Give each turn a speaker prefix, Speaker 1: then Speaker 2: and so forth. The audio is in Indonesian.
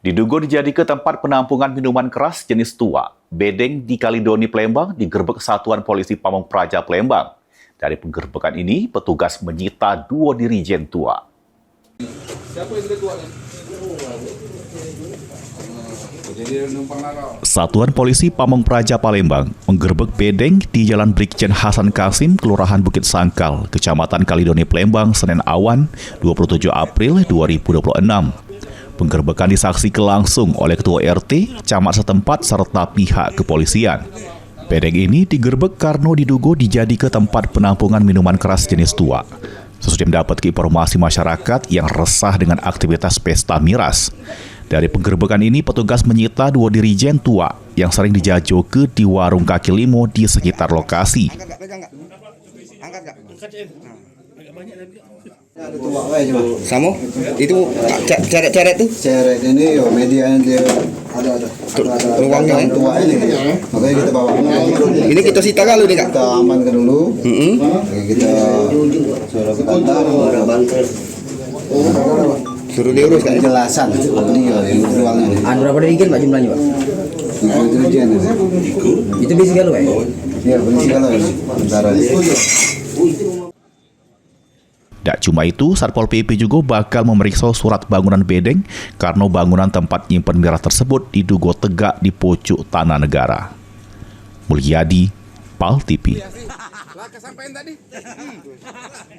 Speaker 1: Diduga dijadikan tempat penampungan minuman keras jenis tua, bedeng di Kalidoni, Palembang digerebek Satuan Polisi Pamong Praja, Palembang. Dari penggerbekan ini, petugas menyita 2 dirijen tua. Satuan Polisi Pamong Praja, Palembang menggerebek bedeng di Jalan Brigjen Hasan Kasim, Kelurahan Bukit Sangkal, Kecamatan Kalidoni, Palembang, Senin Awan, 27 April 2026. Penggerbekan disaksikan langsung oleh Ketua RT, camat setempat, serta pihak kepolisian. Bedeng ini digerebek karena diduga dijadikan tempat penampungan minuman keras jenis tua. Sesudah mendapat informasi masyarakat yang resah dengan aktivitas pesta miras. Dari penggerbekan ini, petugas menyita 2 dirijen tua yang sering dijajoke di warung kaki limo di sekitar lokasi.
Speaker 2: Samo itu ceret tuh.
Speaker 3: Ceret ini yo media dia ada
Speaker 2: Ruangnya
Speaker 3: tua ini. Makanya kita bawa.
Speaker 2: Ini kita sita kalau nih Kak.
Speaker 3: Kita amankan dulu. Kita suruh ke kantor.
Speaker 2: Suruh diurus Kak.
Speaker 3: Penjelasan ini ruangnya.
Speaker 4: Berapa dirijen Pak jumlahnya Pak?
Speaker 3: Dirijen ini.
Speaker 4: Itu basic kalau Pak?
Speaker 3: Iya, benar kalau sementara.
Speaker 1: Tak cuma itu, Satpol PP juga bakal memeriksa surat bangunan bedeng karena bangunan tempat nyimpen miras tersebut diduga tegak di pucuk tanah negara. Mulyadi, PAL TV.